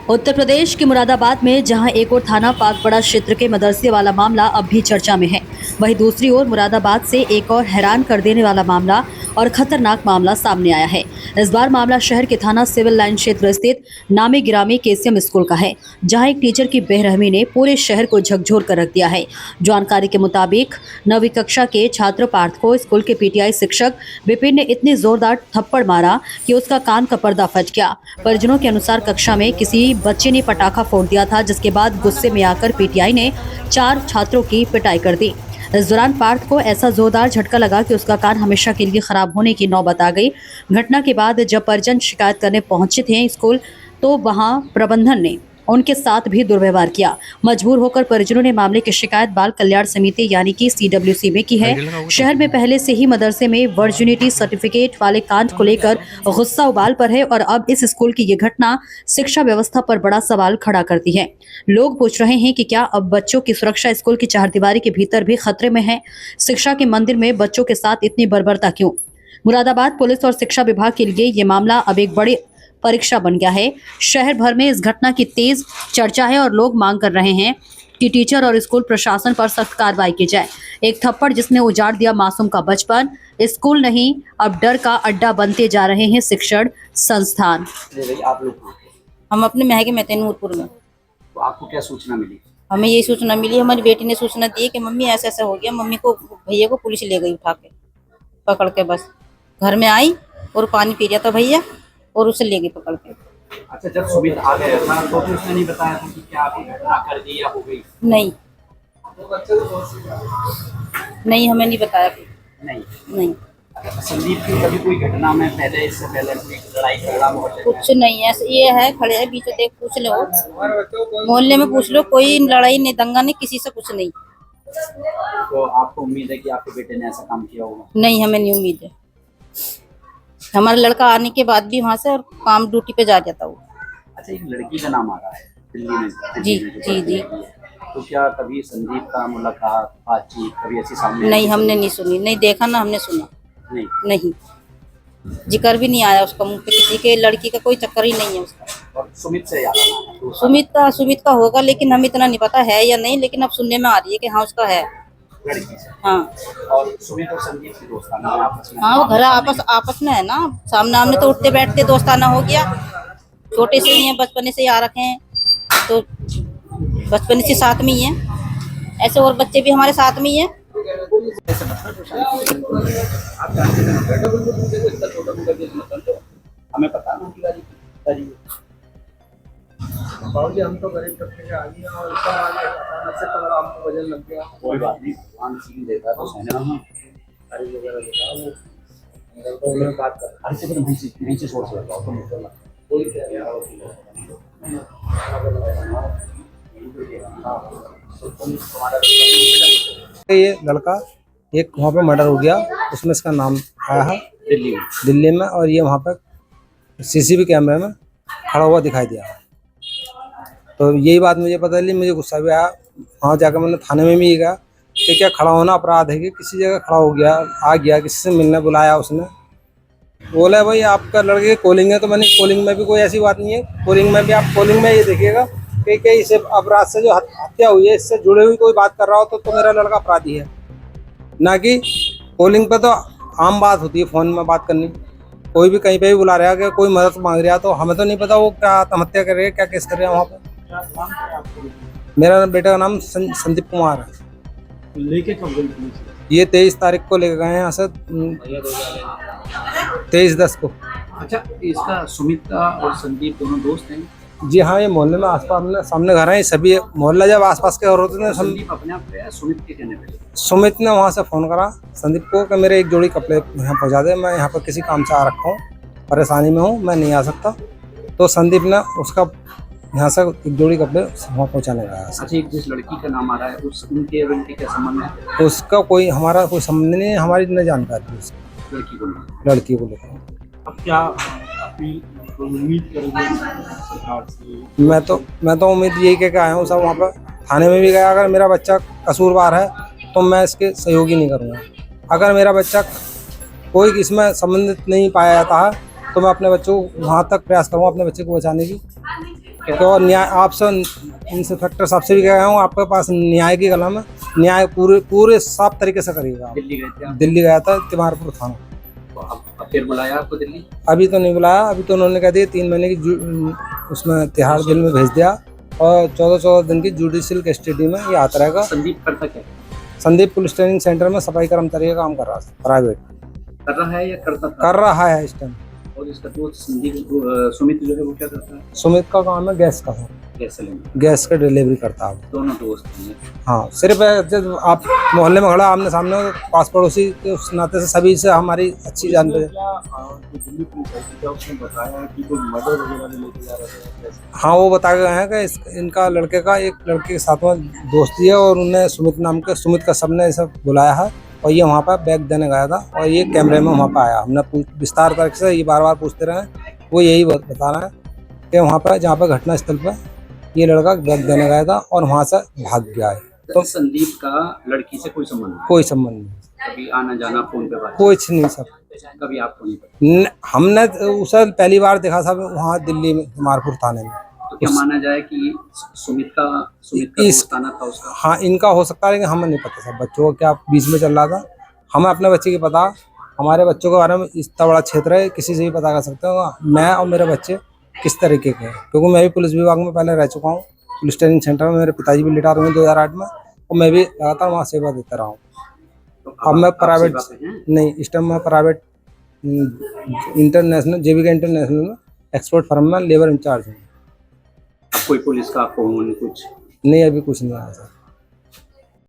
उत्तर प्रदेश के मुरादाबाद में जहां एक और थाना पाकपड़ा क्षेत्र के मदरसे वाला मामला अब भी चर्चा में है, वहीं दूसरी ओर मुरादाबाद से एक और हैरान कर देने वाला मामला और खतरनाक मामला सामने आया है। इस बार मामला शहर के थाना सिविल लाइन क्षेत्र स्थित नामी गिरामी केसीएम स्कूल का है, जहां एक टीचर की बेरहमी ने पूरे शहर को झकझोर कर रख दिया है। जानकारी के मुताबिक 9वीं कक्षा के छात्र पार्थ को स्कूल के पीटीआई शिक्षक विपिन ने इतनी जोरदार थप्पड़ मारा कि उसका कान का पर्दा फट गया। परिजनों के अनुसार कक्षा में किसी बच्चे ने पटाखा फोड़ दिया था, जिसके बाद गुस्से में आकर पीटीआई ने 4 छात्रों की पिटाई कर दी। इस दौरान पार्थ को ऐसा जोरदार झटका लगा कि उसका कान हमेशा के लिए खराब होने की नौबत आ गई। घटना के बाद जब परिजन शिकायत करने पहुंचे थे स्कूल, तो वहां प्रबंधन ने उनके साथ भी दुर्व्यवहार किया। मजबूर होकर परिजनों ने मामले की शिकायत बाल कल्याण समिति यानी कि CWC में की है। शहर में पहले से ही मदरसे में वर्जिनिटी सर्टिफिकेट वाले कांड को लेकर गुस्सा उबाल पर है और अब इस स्कूल की ये घटना शिक्षा व्यवस्था पर बड़ा सवाल खड़ा करती है। लोग पूछ रहे हैं कि क्या अब बच्चों की सुरक्षा स्कूल की चारदीवारी के भीतर भी खतरे में है? शिक्षा के मंदिर में बच्चों के साथ इतनी बर्बरता क्यों? मुरादाबाद पुलिस और शिक्षा विभाग के लिए ये मामला अब एक बड़ी परीक्षा बन गया है। शहर भर में इस घटना की तेज चर्चा है और लोग मांग कर रहे हैं कि टीचर और स्कूल प्रशासन पर सख्त कार्रवाई की जाए। एक थप्पड़ जिसने उजाड़ दिया मासूम का बचपन, स्कूल नहीं अब डर का अड्डा बनते जा रहे हैं शिक्षण संस्थान। आप लोग हम अपने महगे में थे नूरपुर में। तो आपको क्या सूचना मिली? हमें यही सूचना मिली, हमारी बेटी ने सूचना दी कि मम्मी ऐसा ऐसा हो गया। मम्मी को भैया को पुलिस ले गई उठा के पकड़ के। बस घर में आई और पानी पी रहा था भैया और उसे ले गई पकड़ के। अच्छा, जब सुमित आ गया था तो फिर उसने नहीं बताया था कि क्या आपकी घटना कर दी या हो गई? नहीं नहीं, हमें नहीं बताया फिर। नहीं अच्छा, संदीप की कभी कोई घटना में पहले इससे पहले कोई लड़ाई झगड़ा मोहल्ले में? कुछ नहीं है, ये है खड़े है बीच देख, पूछ लो मोहल्ले में, पूछ लो, कोई लड़ाई नहीं, दंगा नहीं, किसी से कुछ नहीं। तो आपको उम्मीद है कि आपके बेटे ने ऐसा काम किया होगा? नहीं, हमें नहीं उम्मीद है। हमारा लड़का आने के बाद भी वहाँ से और काम ड्यूटी पे जा जाता वो। अच्छा, एक लड़की का नाम आ रहा है दिल्ली में जी जो जी जी। तो क्या कभी संदीप का मुलाकात बातचीत कभी ऐसी सामने? नहीं, हमने नहीं सुनी, नहीं देखा ना हमने सुना। नहीं, जिक्र भी नहीं आया उसका मुंह पे, किसी के लड़की का कोई चक्कर ही नहीं है उसका। और सुमित से याद आया? सुमित का होगा, लेकिन हमें इतना नहीं पता है या नहीं, लेकिन अब सुनने में आ रही है कि हाँ उसका है लड़की से। हाँ। और सुमित और संदीप की दोस्ताना है आपस में? हाँ, वो घर आपस में है ना, सामने आमने तो उठते बैठते दोस्ताना हो गया। छोटे से ही हैं, बचपन से ही आ रखे हैं, तो बचपन से साथ में ही है। ऐसे और बच्चे भी हमारे साथ में ही है। हमें पता नहीं। बाबूजी, हम तो गरीब तबके के आदमी हैं और ऊपर वाले अचानक से कमरा हमको वजन लग गया। कोई बात नहीं, भगवान सीन देता है तो सहना हम गाड़ी वगैरह दिखा वो अंदर तो उन्हें बात कर हर से फिर नीचे छोड़ से लगाओ तो निकलना कोई कह रहा ये लड़का एक वहाँ पे मर्डर हो गया, उसमें इसका नाम आया है दिल्ली में, और ये वहाँ पर CCTV कैमरे में खड़ा हुआ दिखाई दिया। तो यही बात मुझे पता चली, मुझे गुस्सा भी आया। वहाँ जाकर मैंने थाने में भी गया कि क्या खड़ा होना अपराध है कि किसी जगह खड़ा हो गया, आ गया, किसी से मिलने बुलाया, उसने बोला भाई आपका लड़के की कॉलिंग है। तो मैंने कॉलिंग में भी कोई ऐसी बात नहीं है। कॉलिंग में भी आप कॉलिंग में ये देखिएगा कि इसे अपराध से जो हत्या हुई है इससे जुड़े हुई कोई बात कर रहा हो तो मेरा लड़का अपराधी है, ना कि कॉलिंग पे तो आम बात होती है फ़ोन में बात करनी। कोई भी कहीं पे भी बुला रहा है कि कोई मदद मांग रहा, तो हमें तो नहीं पता वो क्या आत्महत्या कर रहे हैं, क्या केस कर रहे हैं वहाँ पर। मेरा बेटा का नाम संदीप कुमार है। लेके कब गए? ये 23 तारीख को लेके गए हैं यहाँ से, 23/10 को। अच्छा, इसका सुमित का और संदीप दोनों दोस्त हैं? जी हाँ, ये मोहल्ले में आसपास में सामने घर हैं सभी। मोहल्ला जब आसपास के घर होते हैं। संदीप अपने आप गया, सुमित के कहने पे? सुमित ने वहाँ से फ़ोन करा संदीप को कि मेरे एक जोड़ी कपड़े यहाँ पहुँचा दे, मैं यहाँ पर किसी काम से आ रखा हूँ, परेशानी में हूँ, मैं नहीं आ सकता। तो संदीप ने उसका यहाँ से एक जोड़ी कपड़े वहाँ पहुँचाने गया। अच्छा, एक जिस लड़की का नाम आ रहा है उनके क्या संबंध है? उसका कोई हमारा कोई संबंध नहीं है, हमारी न जानकारी है लड़की को लेकर। अब क्या उम्मीद करेंगे सरकार से? मैं तो उम्मीद यही कह के आया हूँ सब। वहाँ पर थाने में भी गया, अगर मेरा बच्चा कसूरवार है तो मैं इसके सहयोगी नहीं करूँगा। अगर मेरा बच्चा कोई इसमें संबंधित नहीं पाया जाता है तो मैं अपने बच्चों को वहाँ तक प्रयास करूँगा अपने बच्चे को बचाने की। तो न्याय आपसे इंस्पेक्टर साहब से भी कह रहा हूँ, आपके पास न्याय की कलम है, न्याय पूरे साफ तरीके से करिएगा आप। दिल्ली गए थे आप? दिल्ली गया था तिमारपुर थाना। तो अब फिर बुलाया आपको दिल्ली? अभी तो नहीं बुलाया, अभी तो उन्होंने कह दिया 3 महीने की उसमें तिहाड़ जेल में भेज दिया और 14 दिन की जुडिशियल कस्टडी में ये आता रहेगा। संदीप करता क्या है? संदीप पुलिस ट्रेनिंग सेंटर में सफाई कर्मचारी का काम कर रहा है, प्राइवेट कर रहा है या करता था? कर रहा है इस टाइम। और इसका दोस्त संदीप सुमित जो है वो क्या करता है? सुमित का काम है गैस का, गैस सिलेंडर। गैस का डिलीवरी करता है। दोनों दोस्त हैं। हाँ, सिर्फ जब आप मोहल्ले में खड़ा आमने सामने पास पड़ोसी के उस नाते से सभी से हमारी अच्छी जान पे। दिल्ली पुलिस आई थी, क्या उसने बताया कि कोई मर्डर वगैरह में लेके जा रहे थे? हाँ, वो बता गए हैं कि इनका लड़के का एक लड़के के साथ में दोस्ती है और उन्हें सुमित का सबने ऐसा बुलाया है और ये वहाँ पर बैग देने गया था और ये कैमरे में वहाँ पर आया। हमने विस्तार तरीके से ये बार पूछते रहे, वो यही बता रहा है कि वहाँ पर जहाँ पर घटना स्थल पर ये लड़का बैग देने गया था और वहाँ से भाग गया है। तो संदीप का लड़की से कोई संबंध नहीं? कोई संबंध नहीं, कभी आना जाना फोन पे बात? कुछ नहीं सब। कभी आपको नहीं पता? हमने उसे पहली बार देखा था वहाँ दिल्ली में तिमारपुर थाने में। तो क्या माना जाए कि सुमित का दोस्त आना था उसका? हाँ, इनका हो सकता है, लेकिन हमें नहीं पता सब बच्चों को क्या बीच में चल रहा था। हमें अपने बच्चे की पता, हमारे बच्चों के बारे में इतना बड़ा क्षेत्र है, किसी से भी पता कर सकते हो मैं और मेरे बच्चे किस तरीके के हैं, क्योंकि मैं भी पुलिस विभाग में पहले रह चुका हूँ। पुलिस ट्रेनिंग सेंटर में मेरे पिताजी भी रिटायर हुए 2008 में और मैं भी लगातार वहाँ सेवा देता रहा हूँ। तो अब मैं प्राइवेट सेवा पे हैं? नहीं, इस टाइम मैं प्राइवेट इंटरनेशनल जेविका इंटरनेशनल में एक्सपोर्ट फर्म में लेबर इंचार्ज हूँ। अब कोई पुलिस का फोन कुछ? नहीं, अभी कुछ नहीं आया सर।